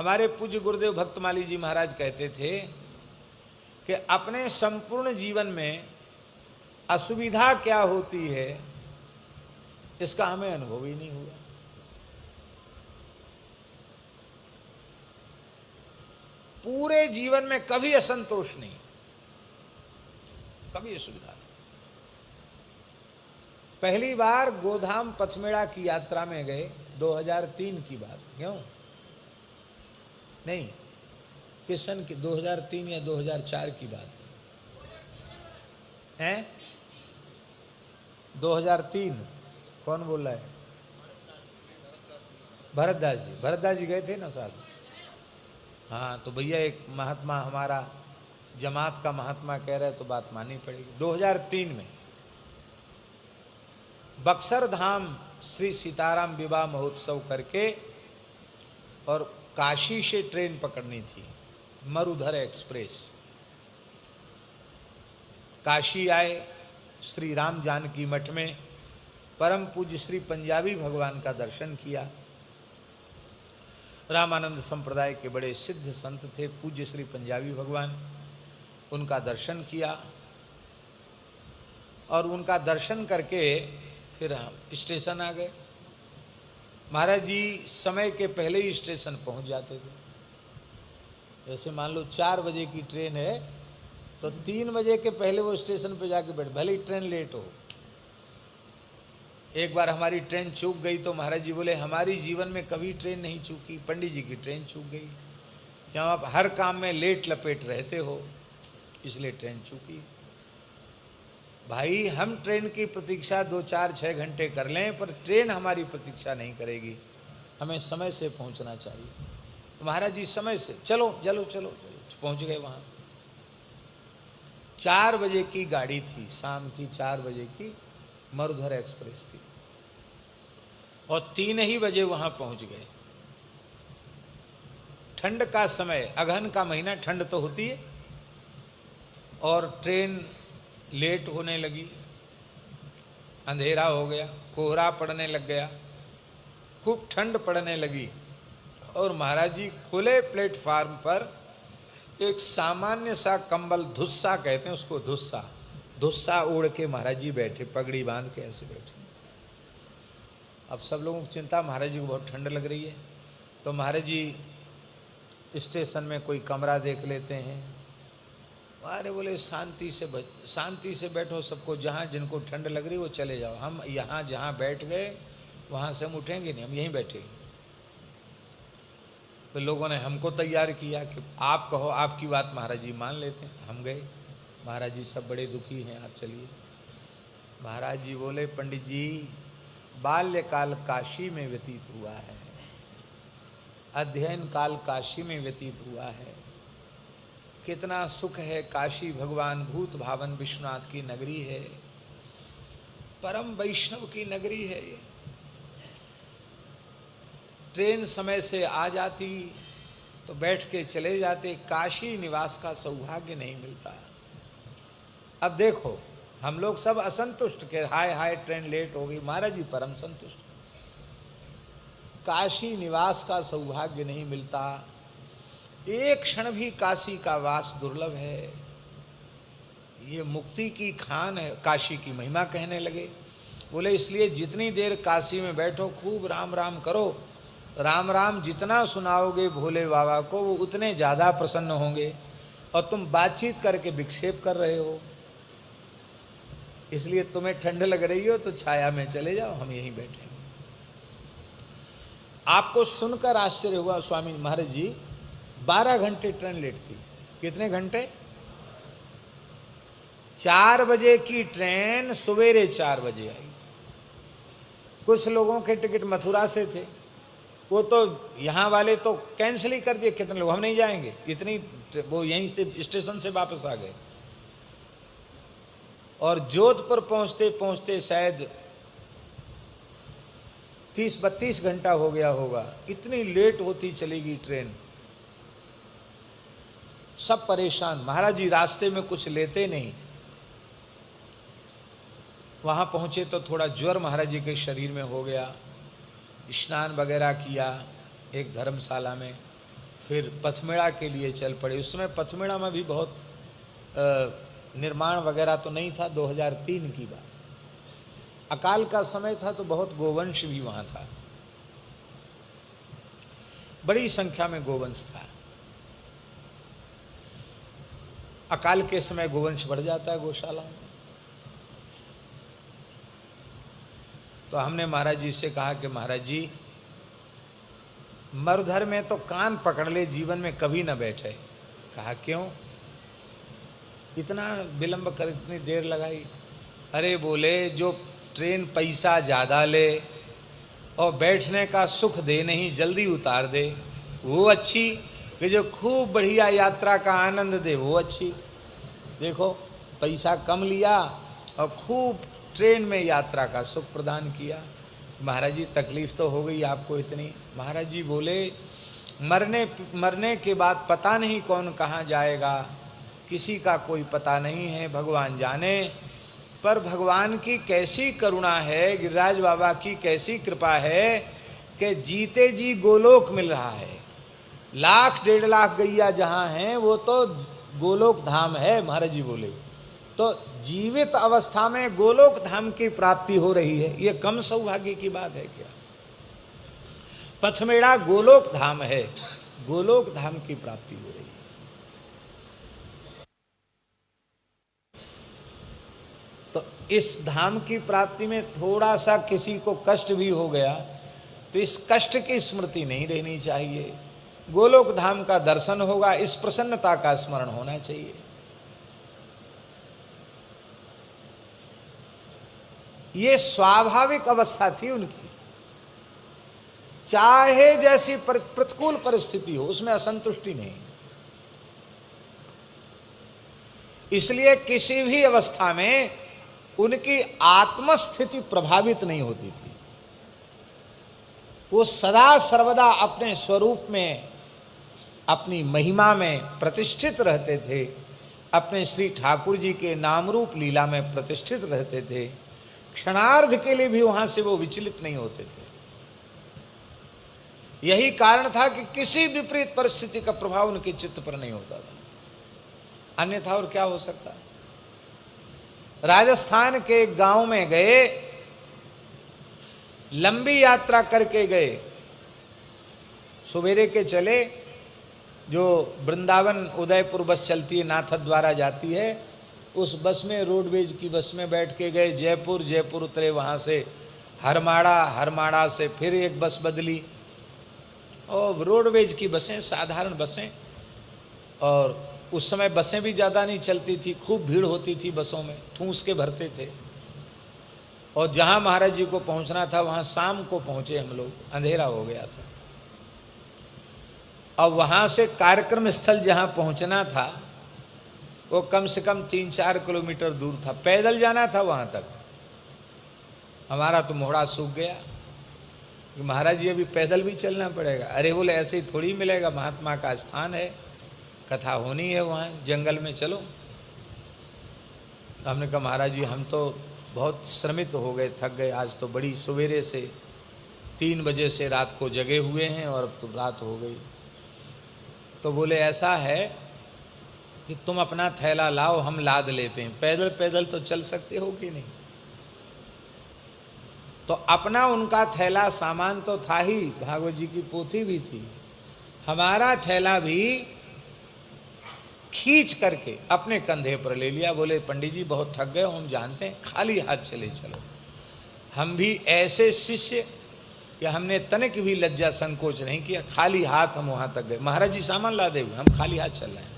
हमारे पूज्य गुरुदेव भक्तमाली जी महाराज कहते थे कि अपने संपूर्ण जीवन में असुविधा क्या होती है इसका हमें अनुभव ही नहीं हुआ। पूरे जीवन में कभी असंतोष नहीं, कभी असुविधा नहीं। पहली बार गोधाम पथमेड़ा की यात्रा में गए 2003 की बात, क्यों नहीं, किशन की 2003 या 2004 की बात है, 2003। कौन बोल रहा है? भरतदास जी गए थे ना साथ। हाँ तो भैया एक महात्मा हमारा जमात का महात्मा कह रहे तो बात माननी पड़ेगी। 2003 में बक्सर धाम श्री सीताराम विवाह महोत्सव करके और काशी से ट्रेन पकड़नी थी, मरुधर एक्सप्रेस। काशी आए, श्री राम जानकी मठ में परम पूज्य श्री पंजाबी भगवान का दर्शन किया। रामानंद संप्रदाय के बड़े सिद्ध संत थे पूज्य श्री पंजाबी भगवान, उनका दर्शन किया और उनका दर्शन करके फिर हम स्टेशन आ गए। महाराज जी समय के पहले ही स्टेशन पहुंच जाते थे। जैसे मान लो 4 बजे की ट्रेन है तो 3 बजे के पहले वो स्टेशन पे जाके बैठ, भले ही ट्रेन लेट हो। एक बार हमारी ट्रेन चूक गई तो महाराज जी बोले हमारी जीवन में कभी ट्रेन नहीं चूकी, पंडित जी की ट्रेन चूक गई, क्यों आप हर काम में लेट लपेट रहते हो इसलिए ट्रेन चूकी। भाई हम ट्रेन की प्रतीक्षा 2, 4, 6 घंटे कर लें पर ट्रेन हमारी प्रतीक्षा नहीं करेगी, हमें समय से पहुंचना चाहिए। तो महाराज जी समय से चलो चलो चलो चलो पहुंच गए वहाँ। 4 बजे की गाड़ी थी, शाम की 4 बजे की मरुधर एक्सप्रेस थी और 3 ही बजे वहाँ पहुँच गए। ठंड का समय, अगहन का महीना, ठंड तो होती है और ट्रेन लेट होने लगी, अंधेरा हो गया, कोहरा पड़ने लग गया, खूब ठंड पड़ने लगी और महाराज जी खुले प्लेटफार्म पर एक सामान्य सा कंबल, धुस्सा कहते हैं उसको, धुस्सा ओढ़ के महाराज जी बैठे, पगड़ी बांध के ऐसे बैठे। अब सब लोगों को चिंता, महाराज जी को बहुत ठंड लग रही है, तो महाराज जी स्टेशन में कोई कमरा देख लेते हैं। अरे बोले शांति से बैठो, सबको जहाँ जिनको ठंड लग रही वो चले जाओ, हम यहाँ जहाँ बैठ गए वहाँ से हम उठेंगे नहीं, हम यहीं बैठेंगे। तो लोगों ने हमको तैयार किया कि आप कहो, आपकी बात महाराज जी मान लेते हैं। हम गए, महाराज जी सब बड़े दुखी हैं, आप चलिए। महाराज जी बोले पंडित जी बाल्यकाल काशी में व्यतीत हुआ है, अध्ययन काल काशी में व्यतीत हुआ है, कितना सुख है, काशी भगवान भूत भावन विश्वनाथ की नगरी है, परम वैष्णव की नगरी है ये। ट्रेन समय से आ जाती तो बैठ के चले जाते, काशी निवास का सौभाग्य नहीं मिलता। अब देखो हम लोग सब असंतुष्ट के हाय हाय ट्रेन लेट हो गई, महाराज जी परम संतुष्ट, काशी निवास का सौभाग्य नहीं मिलता, एक क्षण भी काशी का वास दुर्लभ है, ये मुक्ति की खान है। काशी की महिमा कहने लगे, बोले इसलिए जितनी देर काशी में बैठो खूब राम राम करो, राम राम जितना सुनाओगे भोले बाबा को वो उतने ज़्यादा प्रसन्न होंगे, और तुम बातचीत करके विक्षेप कर रहे हो, इसलिए तुम्हें ठंड लग रही हो तो छाया में चले जाओ, हम यहीं बैठे। आपको सुनकर आश्चर्य हुआ, स्वामी महाराज जी 12 घंटे ट्रेन लेट थी। कितने घंटे? 4 बजे की ट्रेन सवेरे 4 बजे आई। कुछ लोगों के टिकट मथुरा से थे, वो तो यहाँ वाले तो कैंसिल ही कर दिए, कितने लोग हम नहीं जाएंगे, इतनी वो यहीं से स्टेशन से वापस आ गए। और जोधपुर पहुँचते पहुँचते शायद 30-32 घंटा हो गया होगा, इतनी लेट होती चलेगी ट्रेन। सब परेशान, महाराज जी रास्ते में कुछ लेते नहीं। वहाँ पहुँचे तो थोड़ा ज्वर महाराज जी के शरीर में हो गया, स्नान वगैरह किया एक धर्मशाला में, फिर पथमेड़ा के लिए चल पड़े। उस समय पथमेड़ा में भी बहुत निर्माण वगैरह तो नहीं था, 2003 की बात। अकाल का समय था तो बहुत गोवंश भी वहाँ था, बड़ी संख्या में गोवंश था। अकाल के समय गोवंश बढ़ जाता है गौशाला में। तो हमने महाराज जी से कहा कि महाराज जी, मरुधर में तो कान पकड़ ले, जीवन में कभी न बैठे। कहा क्यों इतना विलंब कर, इतनी देर लगाई? अरे बोले, जो ट्रेन पैसा ज़्यादा ले और बैठने का सुख दे नहीं, जल्दी उतार दे, वो अच्छी, कि जो खूब बढ़िया यात्रा का आनंद दे वो अच्छी। देखो, पैसा कम लिया और खूब ट्रेन में यात्रा का सुख प्रदान किया। महाराज जी, तकलीफ़ तो हो गई आपको इतनी। महाराज जी बोले, मरने के बाद पता नहीं कौन कहाँ जाएगा, किसी का कोई पता नहीं है, भगवान जाने। पर भगवान की कैसी करुणा है, गिरिराज बाबा की कैसी कृपा है कि जीते जी गोलोक मिल रहा है। 1,00,000 1,50,000 गैया जहाँ हैं वो तो गोलोक धाम है। महाराज जी बोले, तो जीवित अवस्था में गोलोक धाम की प्राप्ति हो रही है, ये कम सौभाग्य की बात है क्या? पथमेड़ा गोलोक धाम है, गोलोक धाम की प्राप्ति हो रही है। तो इस धाम की प्राप्ति में थोड़ा सा किसी को कष्ट भी हो गया तो इस कष्ट की स्मृति नहीं रहनी चाहिए। गोलोक धाम का दर्शन होगा, इस प्रसन्नता का स्मरण होना चाहिए। ये स्वाभाविक अवस्था थी उनकी। चाहे जैसी प्रतिकूल परिस्थिति हो, उसमें असंतुष्टि नहीं। इसलिए किसी भी अवस्था में उनकी आत्मस्थिति प्रभावित नहीं होती थी। वो सदा सर्वदा अपने स्वरूप में, अपनी महिमा में प्रतिष्ठित रहते थे, अपने श्री ठाकुर जी के नाम रूप लीला में प्रतिष्ठित रहते थे। क्षणार्ध के लिए भी वहां से वो विचलित नहीं होते थे। यही कारण था कि किसी विपरीत परिस्थिति का प्रभाव उनके चित्त पर नहीं होता था। अन्यथा और क्या हो सकता? राजस्थान के गांव में गए, लंबी यात्रा करके गए, सवेरे के चले, जो वृंदावन उदयपुर बस चलती है, नाथद द्वारा जाती है, उस बस में, रोडवेज की बस में बैठ के गए जयपुर। जयपुर उतरे, वहाँ से हरमाड़ा, हरमाड़ा से फिर एक बस बदली, और रोडवेज की बसें, साधारण बसें। और उस समय बसें भी ज़्यादा नहीं चलती थी, खूब भीड़ होती थी बसों में, ठूंस के भरते थे। और जहाँ महाराज जी को पहुँचना था वहाँ शाम को पहुँचे हम लोग, अंधेरा हो गया था। और वहाँ से कार्यक्रम स्थल जहाँ पहुँचना था वो कम से कम 3-4 किलोमीटर दूर था, पैदल जाना था वहाँ तक। हमारा तो मोहड़ा सूख गया कि महाराज जी अभी पैदल भी चलना पड़ेगा। अरे बोले, ऐसे ही थोड़ी मिलेगा, महात्मा का स्थान है, कथा होनी है वहाँ, जंगल में चलो। हमने कहा महाराज जी, हम तो बहुत श्रमित हो गए, थक गए, आज तो बड़ी सवेरे से 3 बजे से रात को जगे हुए हैं और अब तो रात हो गई। तो बोले ऐसा है कि तुम अपना थैला लाओ, हम लाद लेते हैं। पैदल पैदल तो चल सकते हो कि नहीं? तो अपना उनका थैला सामान तो था ही, भागवत जी की पोथी भी थी, हमारा थैला भी खींच करके अपने कंधे पर ले लिया। बोले पंडित जी बहुत थक गए, हम जानते हैं, खाली हाथ चले चलो। हम भी ऐसे शिष्य कि हमने तनिक भी लज्जा संकोच नहीं किया, खाली हाथ हम वहाँ तक गए। महाराज जी सामान ला दे, हम खाली हाथ चल रहे हैं।